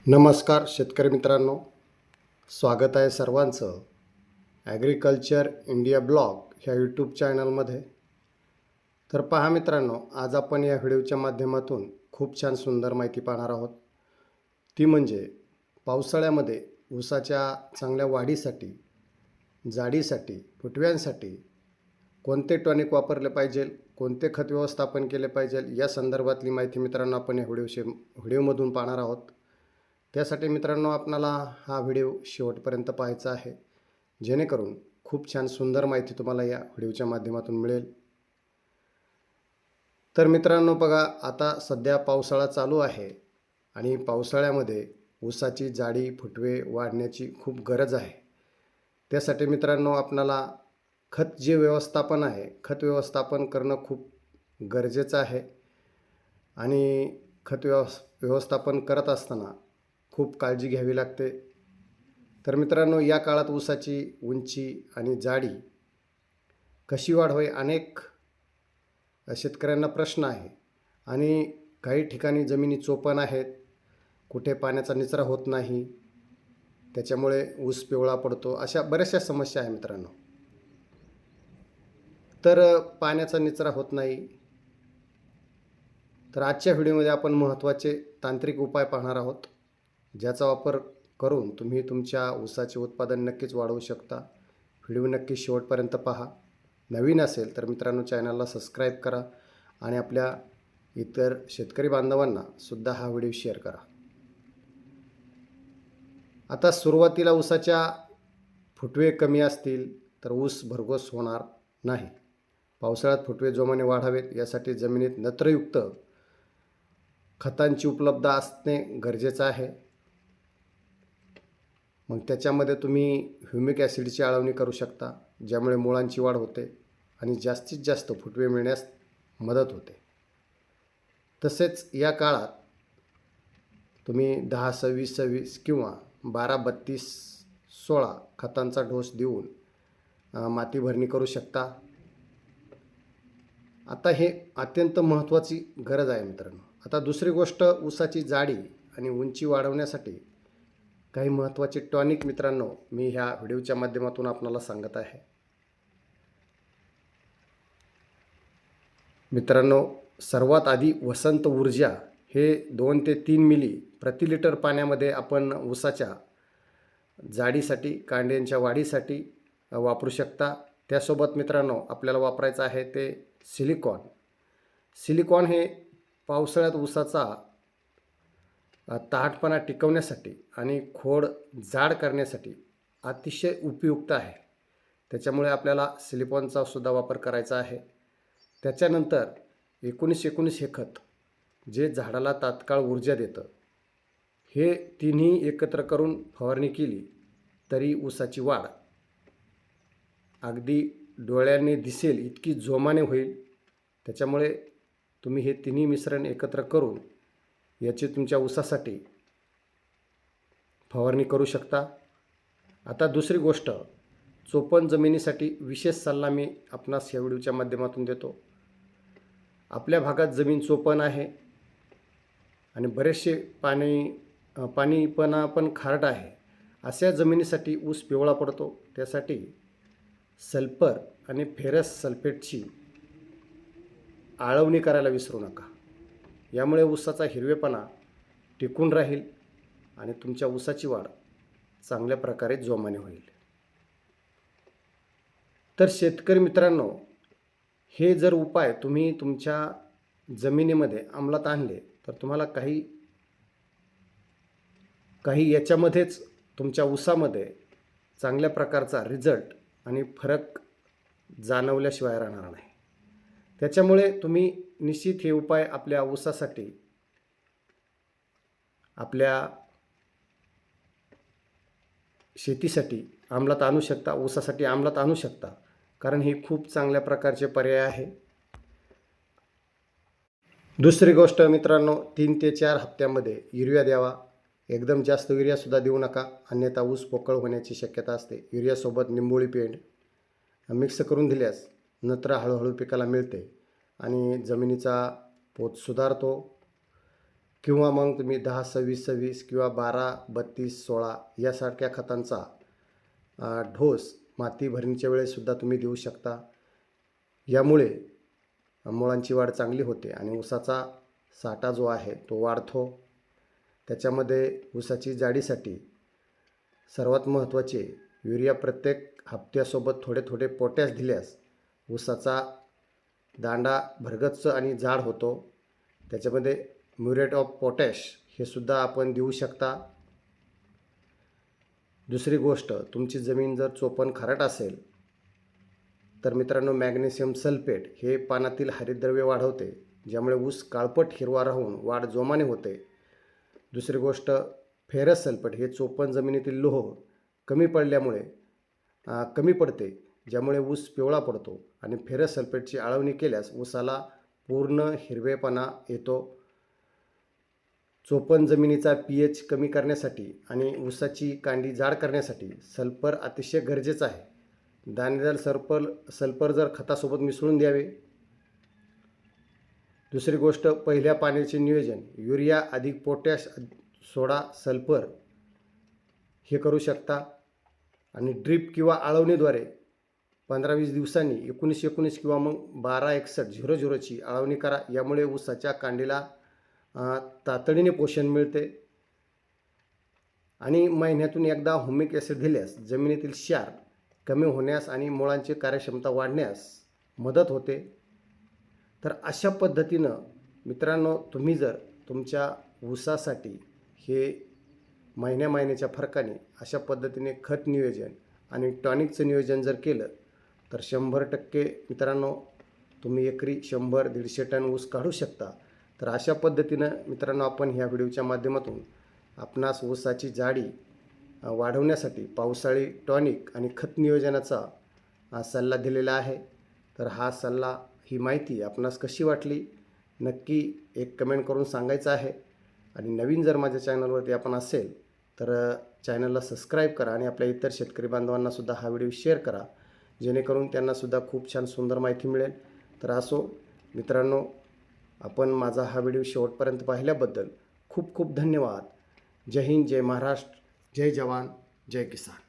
नमस्कार शेतकरी मित्रांनो, स्वागत आहे सर्वांचं ॲग्रिकल्चर इंडिया ब्लॉग ह्या यूट्यूब चॅनलमध्ये. तर पहा मित्रांनो, आज आपण या व्हिडिओच्या माध्यमातून खूप छान सुंदर माहिती पाहणार आहोत. ती म्हणजे पावसाळ्यामध्ये ऊसाच्या चांगल्या वाढीसाठी, जाडीसाठी, फुटव्यांसाठी कोणते टॉनिक वापरले पाहिजे, कोणते खत व्यवस्थापन केले पाहिजे, या संदर्भातली माहिती मित्रांनो आपण या व्हिडिओमधून पाहणार आहोत. त्यासाठी मित्रांनो आपणाला हा व्हिडिओ शेवटपर्यंत पाहायचा आहे, जेणेकरून खूप छान सुंदर माहिती तुम्हाला या व्हिडिओच्या माध्यमातून मिळेल. तर मित्रांनो बघा, आता सध्या पावसाळा चालू आहे आणि पावसाळ्यामध्ये ऊसाची जाडी, फुटवे वाढण्याची खूप गरज आहे. त्यासाठी मित्रांनो आपणाला खत जे व्यवस्थापन आहे, खत व्यवस्थापन करणं खूप गरजेचं आहे. आणि खत व्यवस्थापन करत असताना खूप काळजी घ्यावी लागते. तर मित्रांनो, या काळात ऊसाची उंची आणि जाडी कशी वाढवावी, अनेक शेतकऱ्यांना प्रश्न आहे. आणि काही ठिकाणी जमिनी चोपण आहेत, कुठे पाण्याचा निचरा होत नाही, त्याच्यामुळे ऊस पिवळा पडतो, अशा बऱ्याचशा समस्या आहे मित्रांनो. तर पाण्याचा निचरा होत नाही, तर आजच्या व्हिडिओमध्ये आपण महत्त्वाचे तांत्रिक उपाय पाहणार आहोत, ज्याचा वापर करून तुम्ही तुमच्या ऊसाचे उत्पादन नक्कीच वाढवू शकता. व्हिडिओ नक्की शेवटपर्यंत पहा. नवीन असेल तर मित्रांनो चॅनलला सबस्क्राईब करा आणि आपल्या इतर शेतकरी बांधवांना सुद्धा हा व्हिडिओ शेअर करा. आता सुरुवातीला ऊसाच्या फुटवे कमी असतील तर ऊस भरघोस होणार नाही. पावसाळ्यात फुटवे जोमाने वाढावेत यासाठी जमिनीत नत्रयुक्त खतांची उपलब्ध असणे गरजेचं आहे. मग त्याच्यामध्ये तुम्ही ह्युमिक ॲसिडची आळवणी करू शकता, ज्यामुळे मुळांची वाढ होते आणि जास्तीत जास्त फुटवे मिळण्यास मदत होते. तसेच या काळात तुम्ही 10-26-26 किंवा 12-32-16 खतांचा डोस देऊन माती भरणी करू शकता. आता हे अत्यंत महत्त्वाची गरज आहे मित्रांनो. आता दुसरी गोष्ट, ऊसाची जाडी आणि उंची वाढवण्यासाठी काही महत्त्वाचे टॉनिक मित्रांनो मी ह्या व्हिडिओच्या माध्यमातून आपणाला सांगत आहे. मित्रांनो, सर्वात आधी वसंत ऊर्जा हे 2 ते 3 मिली प्रति लिटर पाण्यामध्ये आपण ऊसाच्या जाडीसाठी, कांड्यांच्या वाढीसाठी वापरू शकता. त्यासोबत मित्रांनो आपल्याला वापरायचं आहे ते सिलिकॉन हे पावसाळ्यात ऊसाचा ताठपणा टिकवण्यासाठी आणि खोड जाड करण्यासाठी अतिशय उपयुक्त आहे. त्याच्यामुळे आपल्याला सिलिकॉनचा सुद्धा वापर करायचा आहे. त्याच्यानंतर 19-19 हे खत, जे झाडाला तात्काळ ऊर्जा देतं, हे तिन्ही एकत्र करून फवारणी केली तरी ऊसाची वाढ अगदी डोळ्यांनी दिसेल इतकी जोमाने होईल. त्याच्यामुळे तुम्ही हे तिन्ही मिश्रण एकत्र करून याची तुमच्या ऊसासाठी फवारणी करू शकता. आता दुसरी गोष्ट, चोपण जमिनीसाठी विशेष सल्ला मी आपणास या व्हिडिओच्या माध्यमातून देतो. आपल्या भागात जमीन चोपण आहे आणि बरेचसे पाणीपणा पण खारट आहे, अशा जमिनीसाठी ऊस पिवळा पडतो. त्यासाठी सल्फर आणि फेरस सल्फेटची आळवणी करायला विसरू नका. यामुळे ऊसाचा हिरवेपणा टिकून राहील आणि तुमच्या ऊसाची वाढ चांगल्या प्रकारे जोमाने होईल. तर शेतकरी मित्रांनो, हे जर उपाय तुम्ही तुमच्या जमिनीमध्ये अंमलात आणले तर तुम्हाला काही याच्यामध्येच तुमच्या ऊसामध्ये चांगल्या प्रकारचा रिझल्ट आणि फरक जाणवल्याशिवाय राहणार नाही. त्याच्यामुळे तुम्ही निश्चित हे उपाय आपल्या ऊसासाठी, आपल्या शेतीसाठी अंमलात आणू शकता, ऊसासाठी अंमलात आणू शकता, कारण हे खूप चांगल्या प्रकारचे पर्याय आहे. दुसरी गोष्ट मित्रांनो, 3 ते 4 हप्त्यामध्ये युरिया द्यावा. एकदम जास्त युरियासुद्धा देऊ नका, अन्यथा ऊस पोकळ होण्याची शक्यता असते. युरियासोबत निंबोळी पेंड मिक्स करून दिल्यास नत्र हळूहळू पिकाला मिळते आणि जमिनीचा पोत सुधारतो. किंवा मग तुम्ही 10-26-26 किंवा 12-32-16 यासारख्या खतांचा ढोस माती भरणीच्या वेळेससुद्धा तुम्ही देऊ शकता. यामुळे मुळांची वाढ चांगली होते आणि ऊसाचा साठा जो आहे तो वाढतो. त्याच्यामध्ये ऊसाची जाडीसाठी सर्वात महत्त्वाचे युरिया प्रत्येक हप्त्यासोबत थोडे थोडे पोटॅश दिल्यास ऊसाचा दांडा भरगच्च आणि जाड होतो. त्याच्यामध्ये म्युरेट ऑफ पोटॅश हे सुद्धा आपण देऊ शकता. दुसरी गोष्ट, तुमची जमीन जर चोपण खारट असेल तर मित्रांनो मॅग्नेशियम सल्फेट हे पानातील हरितद्रव्य वाढवते, ज्यामुळे ऊस काळपट हिरवा राहून वाढ जोमाने होते. दुसरी गोष्ट, फेरस सल्फेट हे चोपण जमिनीतील लोह कमी पडते, ज्यामुळे ऊस पिवळा पडतो आणि फेरस सल्फेटची आळवणी केल्यास ऊसाला पूर्ण हिरवेपणा येतो. चोपण जमिनीचा pH कमी करण्यासाठी आणि ऊसाची कांडी जाड करण्यासाठी सल्फर अतिशय गरजेचं आहे. दाणेदार सल्फर जर खतासोबत मिसळून द्यावे. दुसरी गोष्ट, पहिल्या पाण्याचे नियोजन युरिया अधिक पोटॅश सोडा सल्फर हे करू शकता आणि ड्रीप किंवा आळवणीद्वारे 15-20 दिवसांनी 19-19 किंवा मग 12-61-00 ची आळवणी करा. यामुळे ऊसाच्या कांडीला तातडीने पोषण मिळते आणि महिन्यातून एकदा हुमिक ॲसिड दिल्यास जमिनीतील क्षार कमी होण्यास आणि मुळांची कार्यक्षमता वाढण्यास मदत होते. तर अशा पद्धतीनं मित्रांनो तुम्ही जर तुमच्या ऊसासाठी हे महिन्याच्या फरकाने अशा पद्धतीने खत नियोजन आणि टॉनिकचं नियोजन जर केलं तर 100% मित्रांनो तुम्ही एकरी 100-150 टन ऊस काढू शकता. तर अशा पद्धतीनं मित्रांनो आपण ह्या व्हिडिओच्या माध्यमातून आपणास ऊसाची जाडी वाढवण्यासाठी पावसाळी टॉनिक आणि खत नियोजनाचा सल्ला दिलेला आहे. तर ही माहिती आपणास कशी वाटली नक्की एक कमेंट करून सांगायचं आहे. आणि नवीन जर माझ्या चॅनलवरती आपण असेल तर चॅनलला सबस्क्राईब करा आणि आपल्या इतर शेतकरी बांधवांनासुद्धा हा व्हिडिओ शेअर करा, जेणेकरून त्यांनासुद्धा खूप छान सुंदर माहिती मिळेल. तर असो मित्रांनो, आपण माझा हा व्हिडिओ शेवटपर्यंत पाहिल्याबद्दल खूप खूप धन्यवाद. जय हिंद, जय महाराष्ट्र, जय जवान, जय किसान.